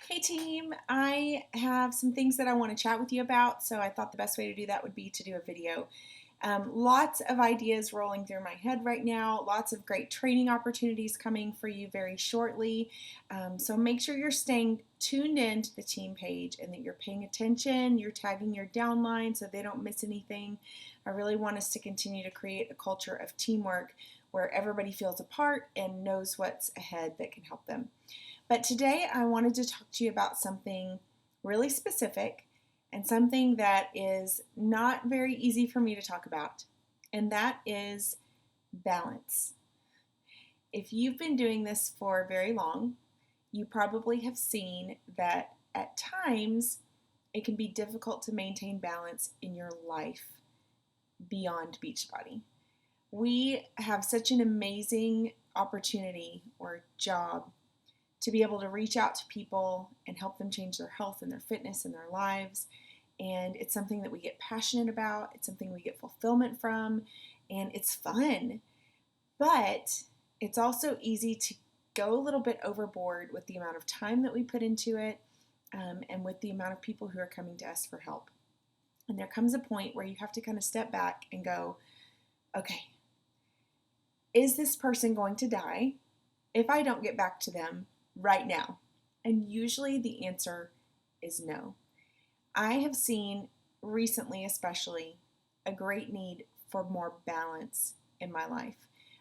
Hey team, I have some things that I want to chat with you about, so I thought the best way to do that would be to do a video. Lots of ideas rolling through my head right now, lots of great training opportunities coming for you very shortly. So make sure you're staying tuned in to the team page and that you're paying attention, you're tagging your downline so they don't miss anything. I really want us to continue to create a culture of teamwork where everybody feels a part and knows what's ahead that can help them. But today I wanted to talk to you about something really specific and something that is not very easy for me to talk about, and that is balance. If you've been doing this for very long, you probably have seen that at times it can be difficult to maintain balance in your life beyond Beachbody. We have such an amazing opportunity or job to be able to reach out to people and help them change their health and their fitness and their lives. And it's something that we get passionate about, it's something we get fulfillment from, and it's fun. But it's also easy to go a little bit overboard with the amount of time that we put into it, and with the amount of people who are coming to us for help. And there comes a point where you have to kind of step back and go, okay, is this person going to die if I don't get back to them right now? And usually the answer is no. I have seen recently, especially, a great need for more balance in my life.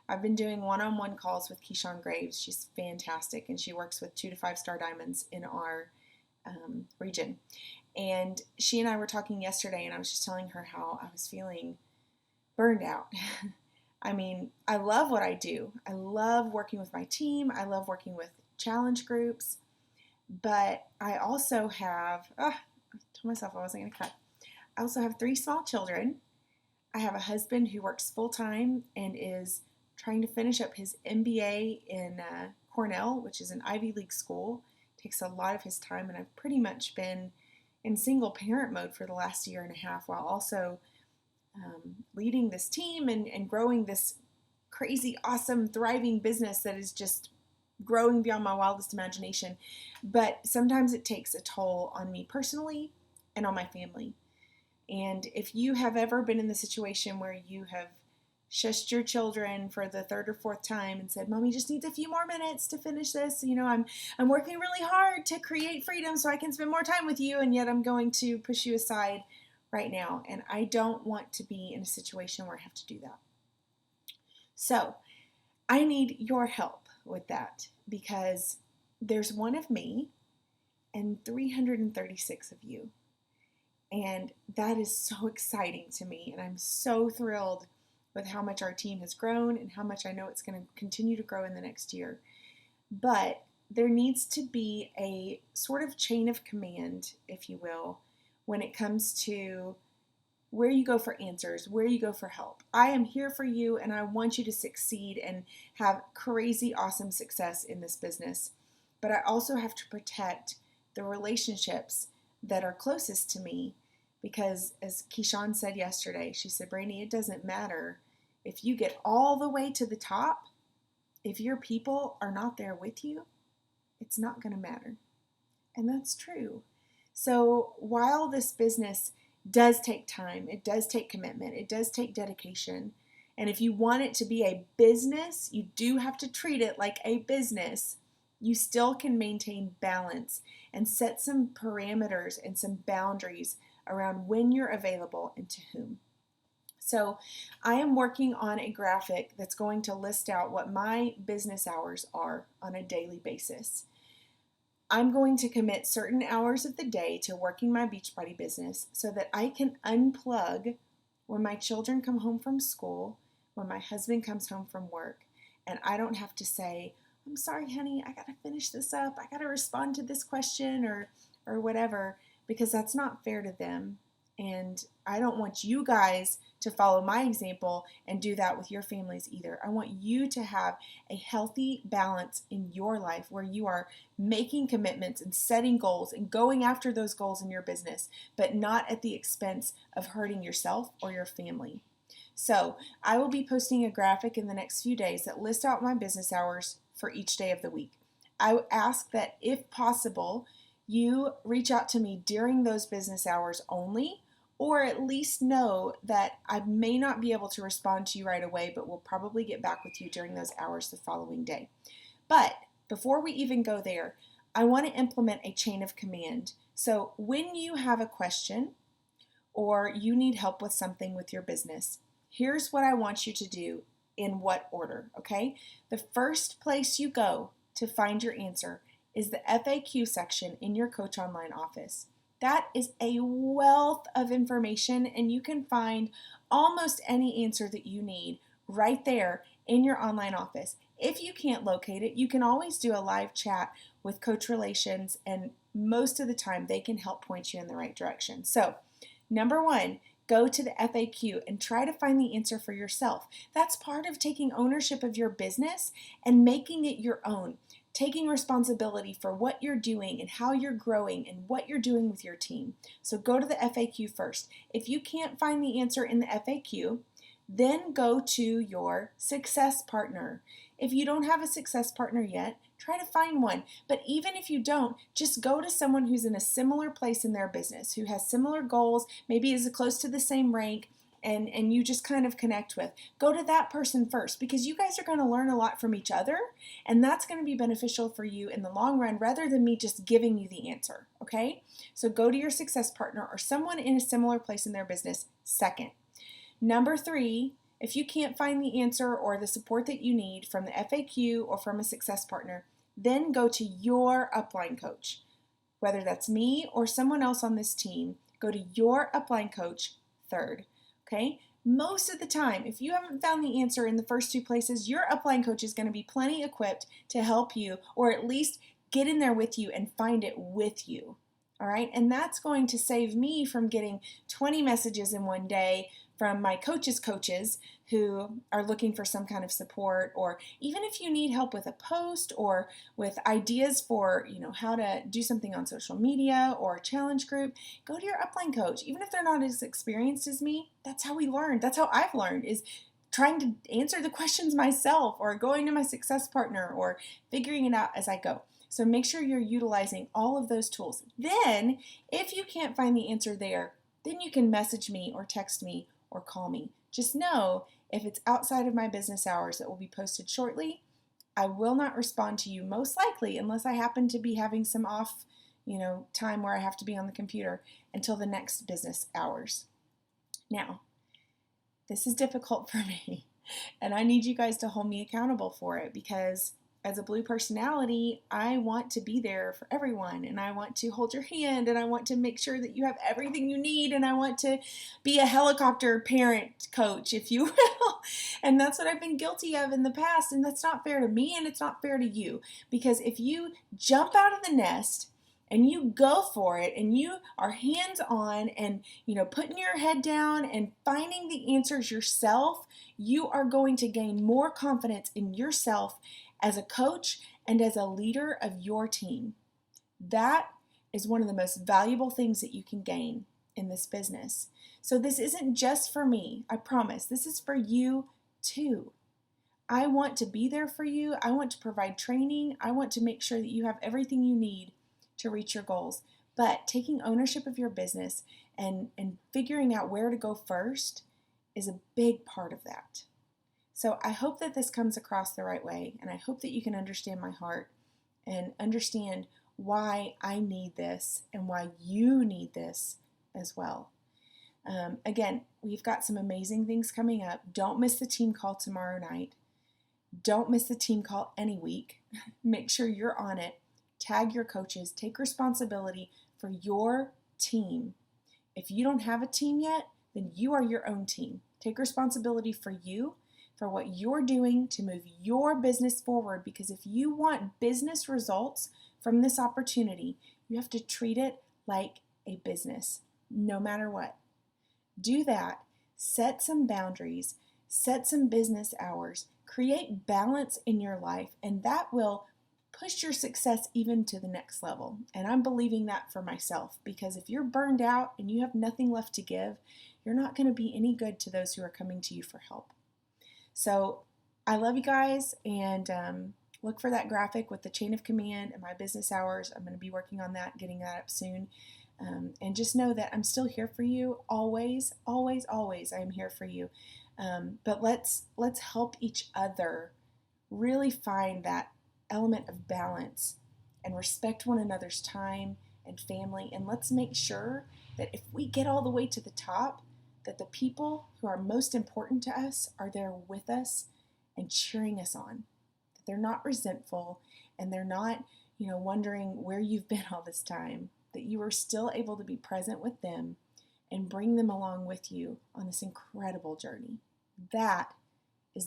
I've been doing one-on-one calls with Keyshawn Graves. She's fantastic, and she works with 2 to 5 star diamonds in our region. And she and I were talking yesterday, and I was just telling her how I was feeling burned out. I mean, I love what I do. I love working with my team. I love working with challenge groups. But I also have, I told myself I wasn't going to cut. I also have 3 small children. I have a husband who works full-time and is trying to finish up his MBA in Cornell, which is an Ivy League school. It takes a lot of his time, and I've pretty much been in single parent mode for the last year and a half while also leading this team and growing this crazy, awesome, thriving business that is just growing beyond my wildest imagination. But sometimes it takes a toll on me personally and on my family. And if you have ever been in the situation where you have shushed your children for the 3rd or 4th time and said, Mommy just needs a few more minutes to finish this. I'm working really hard to create freedom so I can spend more time with you, and yet I'm going to push you aside right now. And I don't want to be in a situation where I have to do that. So I need your help with that, because there's one of me and 336 of you. And that is so exciting to me. And I'm so thrilled with how much our team has grown and how much I know it's going to continue to grow in the next year. But there needs to be a sort of chain of command, if you will, when it comes to where you go for answers, where you go for help. I am here for you, and I want you to succeed and have crazy awesome success in this business. But I also have to protect the relationships that are closest to me, because as Keyshawn said yesterday, she said, Brandy, it doesn't matter if you get all the way to the top. If your people are not there with you, it's not going to matter. And that's true. So while this business does take time, it does take commitment, it does take dedication, and if you want it to be a business, you do have to treat it like a business. You still can maintain balance and set some parameters and some boundaries around when you're available and to whom. So I am working on a graphic that's going to list out what my business hours are on a daily basis. I'm going to commit certain hours of the day to working my Beachbody business so that I can unplug when my children come home from school, when my husband comes home from work, and I don't have to say, I'm sorry, honey, I got to finish this up. I got to respond to this question or whatever, because that's not fair to them. And I don't want you guys to follow my example and do that with your families either. I want you to have a healthy balance in your life where you are making commitments and setting goals and going after those goals in your business, but not at the expense of hurting yourself or your family. So I will be posting a graphic in the next few days that lists out my business hours for each day of the week. I ask that if possible, you reach out to me during those business hours only, or at least know that I may not be able to respond to you right away, but will probably get back with you during those hours the following day. But before we even go there, I want to implement a chain of command. So when you have a question or you need help with something with your business, here's what I want you to do in what order, okay? The first place you go to find your answer is the FAQ section in your Coach Online office. That is a wealth of information, and you can find almost any answer that you need right there in your online office. If you can't locate it, you can always do a live chat with Coach Relations, and most of the time they can help point you in the right direction. So, number one, go to the FAQ and try to find the answer for yourself. That's part of taking ownership of your business and making it your own. Taking responsibility for what you're doing and how you're growing and what you're doing with your team. So go to the FAQ first. If you can't find the answer in the FAQ, then go to your success partner. If you don't have a success partner yet, try to find one. But even if you don't, just go to someone who's in a similar place in their business, who has similar goals, maybe is close to the same rank, and you just kind of connect with. Go to that person first, because you guys are going to learn a lot from each other, and that's going to be beneficial for you in the long run rather than me just giving you the answer, okay? So go to your success partner or someone in a similar place in their business second. Number three, if you can't find the answer or the support that you need from the FAQ or from a success partner, then go to your upline coach. Whether that's me or someone else on this team, go to your upline coach third. Okay? Most of the time, if you haven't found the answer in the first two places, your upline coach is going to be plenty equipped to help you, or at least get in there with you and find it with you. All right? And that's going to save me from getting 20 messages in one day from my coaches who are looking for some kind of support, or even if you need help with a post or with ideas for, how to do something on social media or a challenge group, go to your upline coach. Even if they're not as experienced as me, that's how we learn. That's how I've learned, is trying to answer the questions myself, or going to my success partner, or figuring it out as I go. So make sure you're utilizing all of those tools. Then, if you can't find the answer there, then you can message me or text me or call me. Just know, if it's outside of my business hours that will be posted shortly, I will not respond to you, most likely, unless I happen to be having some off, time where I have to be on the computer, until the next business hours. Now, this is difficult for me, and I need you guys to hold me accountable for it, because as a Blue personality, I want to be there for everyone, and I want to hold your hand, and I want to make sure that you have everything you need, and I want to be a helicopter parent coach, if you will. And that's what I've been guilty of in the past, and that's not fair to me, and it's not fair to you, because if you jump out of the nest and you go for it, and you are hands-on and, putting your head down and finding the answers yourself, you are going to gain more confidence in yourself as a coach and as a leader of your team. That is one of the most valuable things that you can gain in this business. So this isn't just for me, I promise. This is for you too. I want to be there for you. I want to provide training. I want to make sure that you have everything you need to reach your goals. But taking ownership of your business and figuring out where to go first is a big part of that. So I hope that this comes across the right way, and I hope that you can understand my heart and understand why I need this and why you need this as well. Again, we've got some amazing things coming up. Don't miss the team call tomorrow night. Don't miss the team call any week. Make sure you're on it. Tag your coaches. Take responsibility for your team. If you don't have a team yet, then you are your own team. Take responsibility for you, for what you're doing to move your business forward, because if you want business results from this opportunity, you have to treat it like a business, no matter what. Do that. Set some boundaries, set some business hours, create balance in your life, and that will push your success even to the next level. And I'm believing that for myself, because if you're burned out and you have nothing left to give, you're not going to be any good to those who are coming to you for help. So I love you guys, and look for that graphic with the chain of command and my business hours. I'm going to be working on that, getting that up soon. And just know that I'm still here for you always, always, always. I am here for you. But let's help each other really find that element of balance and respect one another's time and family. And let's make sure that if we get all the way to the top, that the people who are most important to us are there with us and cheering us on. That they're not resentful and they're not, wondering where you've been all this time. That you are still able to be present with them and bring them along with you on this incredible journey. That